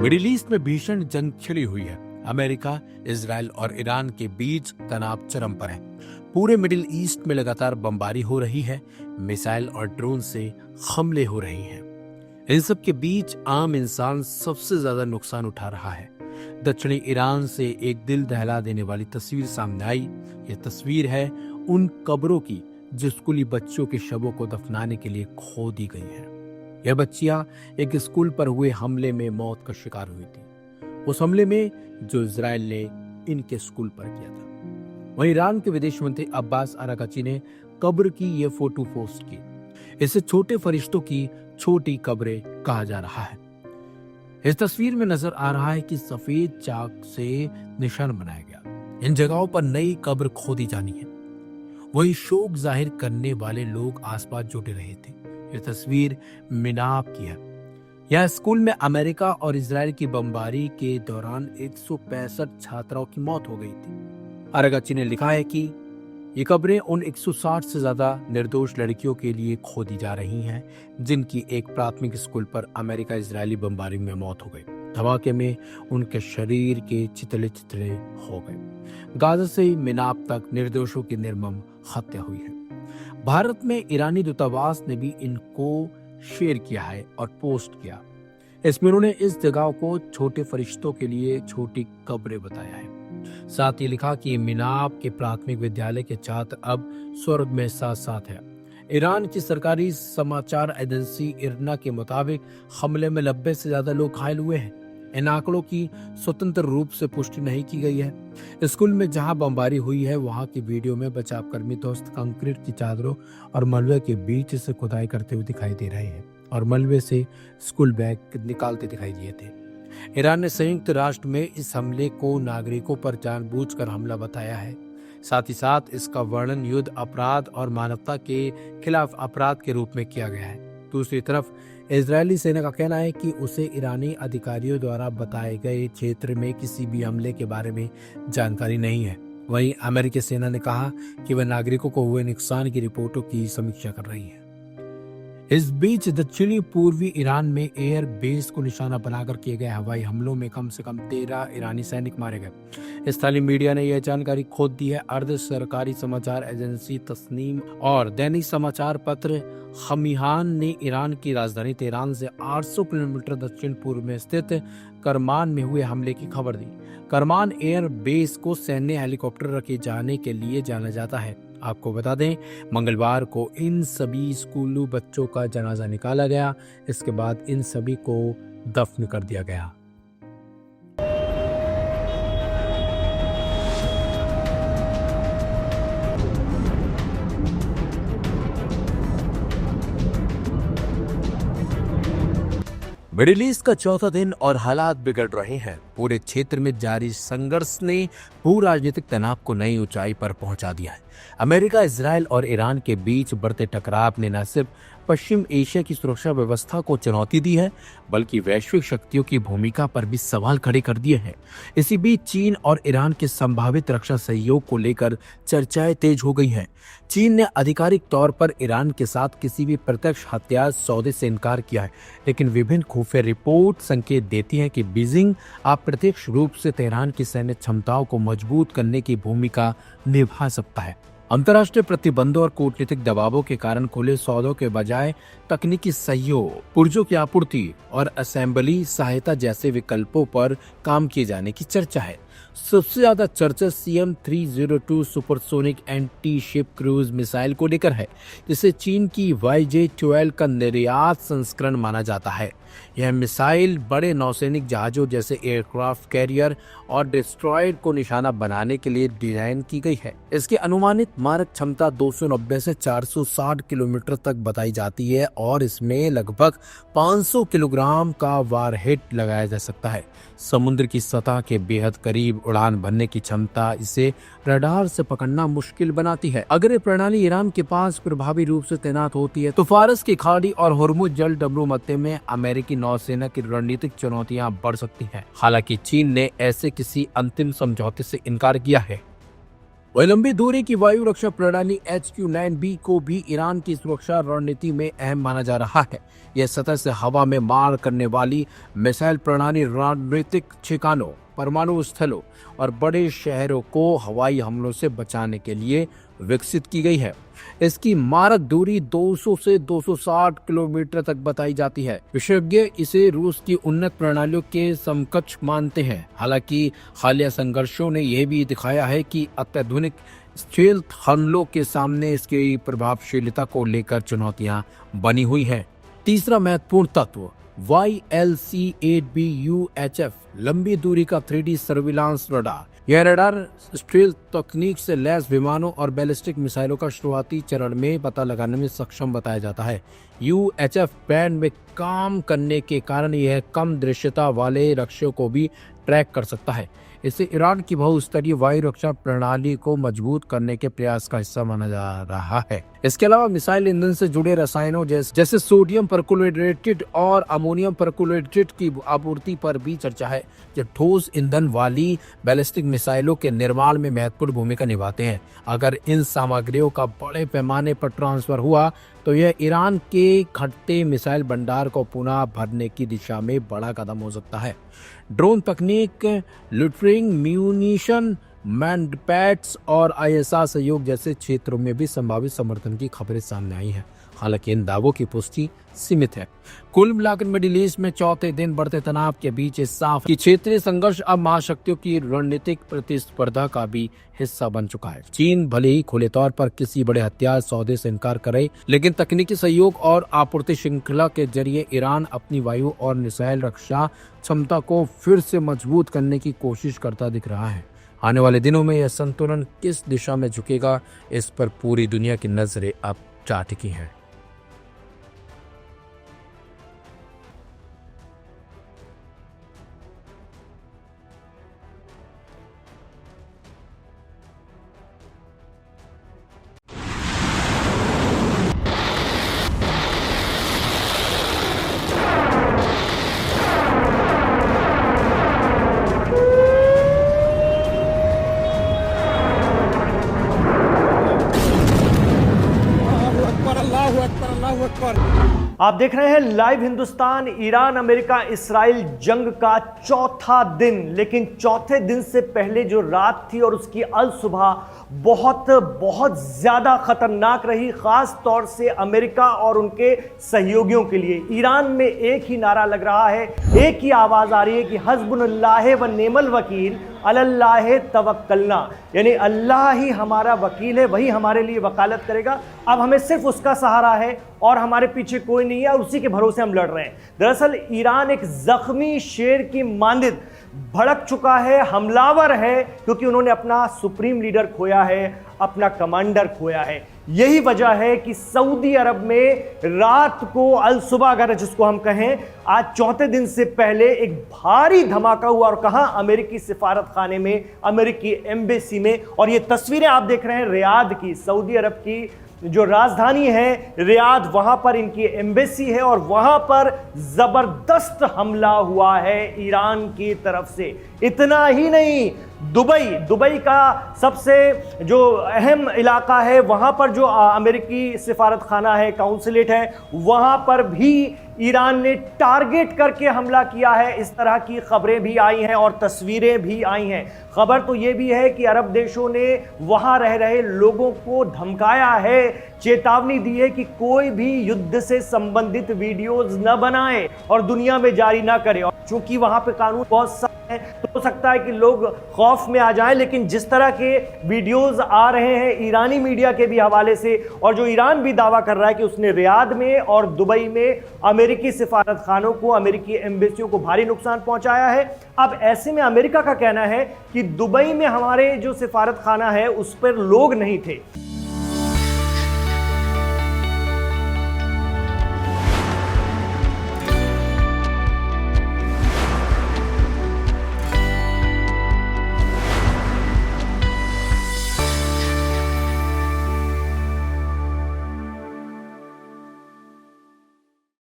Middle east में भीषण जंग छिड़ी हुई है। अमेरिका, इजराइल और ईरान के बीच तनाव चरम पर है। पूरे मिडिल ईस्ट में लगातार बमबारी हो रही है, मिसाइल और ड्रोन से हमले हो रहे हैं। इन सब के बीच आम इंसान सबसे ज्यादा नुकसान उठा रहा है। दक्षिणी ईरान से एक दिल दहला देने वाली तस्वीर सामने आई। यह तस्वीर है उन कब्रों की जो स्कूली बच्चों के शवों को दफनाने के लिए खो दी गई है। यह बच्चियां एक स्कूल पर हुए हमले में मौत का शिकार हुई थी, उस हमले में जो इजराइल ने इनके स्कूल पर किया था। वहीं ईरान के विदेश मंत्री अब्बास अरागची ने कब्र की यह फोटो पोस्ट की। इसे छोटे फरिश्तों की छोटी कब्रें कहा जा रहा है। इस तस्वीर में नजर आ रहा है कि सफेद चाक से निशान बनाया गया। इन जगहों पर नई कब्र खोदी जानी है। वही शोक जाहिर करने वाले लोग आसपास जुटे रहे थे। यह तस्वीर मिनाब की है। यह स्कूल में अमेरिका और इजराइल की बमबारी के दौरान 165 छात्राओं की मौत हो गई थी। अरागची ने लिखा है कि ये कब्रें उन 160 से ज्यादा निर्दोष लड़कियों के लिए खोदी जा रही हैं, जिनकी एक प्राथमिक स्कूल पर अमेरिका इजरायली बमबारी में मौत हो गई। धमाके में उनके शरीर के चितले चितले हो गए। गाजा से मिनाब तक निर्दोषों की निर्मम हत्या हुई है। भारत में ईरानी दूतावास ने भी इनको शेयर किया है और पोस्ट किया। इसमें उन्होंने इस जगह को छोटे फरिश्तों के लिए छोटी कब्रें बताया है। साथ ही लिखा कि मिनाब के प्राथमिक विद्यालय के छात्र अब स्वर्ग में साथ साथ है। ईरान की सरकारी समाचार एजेंसी इरना के मुताबिक हमले में 90 से ज्यादा लोग घायल हुए हैं। इन आंकड़ों की स्वतंत्र रूप से पुष्टि नहीं की गई है। स्कूल में जहां बमबारी हुई है वहां की वीडियो में बचाव कर्मी दोस्त कंक्रीट की चादरों और मलबे के बीच से खुदाई करते हुए दिखाई दे रहे हैं और मलबे से स्कूल बैग निकालते दिखाई दिए थे। ईरान ने संयुक्त राष्ट्र में इस हमले को नागरिकों पर जानबूझकर हमला बताया है। साथ ही साथ इसका वर्णन युद्ध अपराध और मानवता के खिलाफ अपराध के रूप में किया गया है। दूसरी तरफ इजरायली सेना का कहना है कि उसे ईरानी अधिकारियों द्वारा बताए गए क्षेत्र में किसी भी हमले के बारे में जानकारी नहीं है। वहीं अमेरिकी सेना ने कहा कि वह नागरिकों को हुए नुकसान की रिपोर्टों की समीक्षा कर रही है। इस बीच दक्षिणी पूर्वी ईरान में एयर बेस को निशाना बनाकर किए गए हवाई हमलों में कम से कम 13 ईरानी सैनिक मारे गए। स्थानीय मीडिया ने यह जानकारी खोद दी है। अर्ध सरकारी समाचार एजेंसी तस्नीम और दैनिक समाचार पत्र खमीहान ने ईरान की राजधानी तेहरान से 800 किलोमीटर दक्षिण पूर्व में स्थित करमान में हुए हमले की खबर दी। करमान एयर बेस को सैन्य हेलीकॉप्टर रखे जाने के लिए जाना जाता है। आपको बता दें, मंगलवार को इन सभी स्कूली बच्चों का जनाजा निकाला गया। इसके बाद इन सभी को दफन कर दिया गया। मिडिल ईस्ट का चौथा दिन और हालात बिगड़ रहे हैं। पूरे क्षेत्र में जारी संघर्ष ने भू राजनीतिक तनाव को नई ऊंचाई पर पहुंचा दिया है। अमेरिका, इजराइल और ईरान के बीच बढ़ते टकराव ने न सिर्फ पश्चिम एशिया की सुरक्षा व्यवस्था को चुनौती दी है, बल्कि वैश्विक शक्तियों की भूमिका पर भी सवाल खड़े कर दिए हैं। इसी बीच चीन और ईरान के संभावित रक्षा सहयोग को लेकर चर्चाएं तेज हो गई हैं। चीन ने आधिकारिक तौर पर ईरान के साथ किसी भी प्रत्यक्ष हथियार सौदे से इनकार किया है, लेकिन विभिन्न खुफिया रिपोर्ट संकेत देती हैं कि बीजिंग अप्रत्यक्ष रूप से तेहरान की सैन्य क्षमताओं को मजबूत करने की भूमिका निभा सकता है। अंतर्राष्ट्रीय प्रतिबंधों और कूटनीतिक दबावों के कारण खुले सौदों के बजाय तकनीकी सहयोग, पुर्जों की आपूर्ति और असेंबली सहायता जैसे विकल्पों पर काम किए जाने की चर्चा है। सबसे ज्यादा चर्चा CM-302 supersonic anti ship cruise missile को लेकर है, जिसे चीन की YJ-12 का निर्यात संस्करण माना जाता है। यह मिसाइल बड़े नौसैनिक जहाजों जैसे एयरक्राफ्ट कैरियर और डिस्ट्रॉयर को निशाना बनाने के लिए डिजाइन की गई है। इसकी अनुमानित मारक क्षमता 290 से 460 किलोमीटर तक बताई जाती है और इसमें लगभग 500 किलोग्राम का वारहेड लगाया जा सकता है। समुद्र की सतह के बेहद करीब उड़ान भरने की क्षमता इसे रडार से पकड़ना मुश्किल बनाती है। अगर ये प्रणाली ईरान के पास प्रभावी रूप से तैनात होती है तो फारस की खाड़ी और हुर्मुज जल डब्लू मध्य में अमेरिकी नौसेना की रणनीतिक चुनौतियां बढ़ सकती हैं। हालांकि चीन ने ऐसे किसी अंतिम समझौते से इनकार किया है। वह लंबी दूरी की वायु रक्षा प्रणाली HQ-9B को भी ईरान की सुरक्षा रणनीति में अहम माना जा रहा है। यह सतह से हवा में मार करने वाली मिसाइल प्रणाली रणनीतिक ठिकानों, परमाणु स्थलों और बड़े शहरों को हवाई हमलों से बचाने के लिए विकसित की गई है। इसकी मारक दूरी 200 से 260 किलोमीटर तक बताई जाती है। विशेषज्ञ इसे रूस की उन्नत प्रणालियों के समकक्ष मानते हैं। हालांकि हालिया संघर्षों ने यह भी दिखाया है कि अत्याधुनिक स्टेल्थ हमलों के सामने इसकी प्रभावशीलता को लेकर चुनौतियां बनी हुई हैं। तीसरा महत्वपूर्ण तत्व YLC-8B UHF लंबी दूरी का 3D सर्विलांस रडार। यह रडार स्टील्थ तकनीक से लैस विमानों और बैलिस्टिक मिसाइलों का शुरुआती चरण में पता लगाने में सक्षम बताया जाता है। UHF बैंड में काम करने के कारण यह कम दृश्यता वाले लक्ष्यों को भी ट्रैक कर सकता है। इसे ईरान की बहुस्तरीय वायु रक्षा प्रणाली को मजबूत करने के प्रयास का हिस्सा माना जा रहा है। इसके अलावा मिसाइल ईंधन से जुड़े रसायनों जैसे सोडियम परक्लोरेटेड और अमोनियम परक्लोरेटेड की आपूर्ति पर भी चर्चा है, जो ठोस ईंधन वाली बैलिस्टिक मिसाइलों के निर्माण में महत्वपूर्ण भूमिका निभाते हैं। अगर इन सामग्रियों का बड़े पैमाने पर ट्रांसफर हुआ तो यह ईरान के घटते मिसाइल भंडार को पुनः भरने की दिशा में बड़ा कदम हो सकता है। ड्रोन तकनीक, लूटरिंग, म्यूनिशन, मैनपैड्स और ISR सहयोग जैसे क्षेत्रों में भी संभावित समर्थन की खबरें सामने आई हैं। हालांकि इन दावों की पुष्टि सीमित है। कुल मिलाकर मिडिल ईस्ट में चौथे दिन बढ़ते तनाव के बीच इस साफ कि क्षेत्रीय संघर्ष अब महाशक्तियों की रणनीतिक प्रतिस्पर्धा का भी हिस्सा बन चुका है। चीन भले ही खुले तौर पर किसी बड़े हथियार सौदे से इनकार करे, लेकिन तकनीकी सहयोग और आपूर्ति श्रृंखला के जरिए ईरान अपनी वायु और मिसाइल रक्षा क्षमता को फिर से मजबूत करने की कोशिश करता दिख रहा है। आने वाले दिनों में यह संतुलन किस दिशा में झुकेगा, इस पर पूरी दुनिया की नजरें अब जा टिकी हैं। आप देख रहे हैं live Hindustan. Iran America Israel जंग का चौथा दिन, लेकिन चौथे दिन से पहले जो रात थी और उसकी अल सुबह बहुत ज्यादा खतरनाक रही, खास तौर से अमेरिका और उनके सहयोगियों के लिए। ईरान में एक ही नारा लग रहा है, एक ही आवाज आ रही है कि हस्बुनल्लाह व नेमल वकील अलल्लाह तवक्कलना, यानी अल्लाह ही हमारा वकील है, वही हमारे लिए वकालत करेगा। अब हमें सिर्फ उसका सहारा है और हमारे पीछे कोई नहीं है और उसी के भरोसे हम लड़ रहे हैं। दरअसल ईरान एक जख्मी शेर की मानद भड़क चुका है, हमलावर है, क्योंकि उन्होंने अपना सुप्रीम लीडर खोया है, अपना कमांडर खोया है। यही वजह है कि सऊदी अरब में रात को अल सुबह, अगर जिसको हम कहें, आज चौथे दिन से पहले एक भारी धमाका हुआ। और कहां? अमेरिकी सिफारत खाने में, अमेरिकी एम्बेसी में। और ये तस्वीरें आप देख रहे हैं रियाद की, सऊदी अरब की जो राजधानी है रियाद, वहां पर इनकी एम्बेसी है और वहां पर जबरदस्त हमला हुआ है ईरान की तरफ से। इतना ही नहीं, दुबई का सबसे जो अहम इलाका है, वहां पर जो अमेरिकी सिफारत खाना है, काउंसलेट है, वहां पर भी ईरान ने टारगेट करके हमला किया है। इस तरह की खबरें भी आई हैं और तस्वीरें भी आई हैं। खबर तो यह भी है कि अरब देशों ने वहां रह रहे लोगों को धमकाया है, चेतावनी दी है कि कोई भी युद्ध से संबंधित वीडियोस न बनाए और दुनिया में जारी ना करे। और चूंकि वहां पे कानून बहुत सख्त है, तो हो सकता है कि लोग खौफ में आ जाएं, लेकिन जिस तरह के वीडियोस आ रहे हैं ईरानी मीडिया के भी हवाले से, और जो ईरान भी दावा कर रहा है कि उसने रियाद में और दुबई में अमेरिकी सिफारत खानों को, अमेरिकी एम्बेसियों को भारी नुकसान पहुंचाया है। अब ऐसे में अमेरिका का कहना है कि दुबई में हमारे जो सिफारत खाना है उस पर लोग नहीं थे।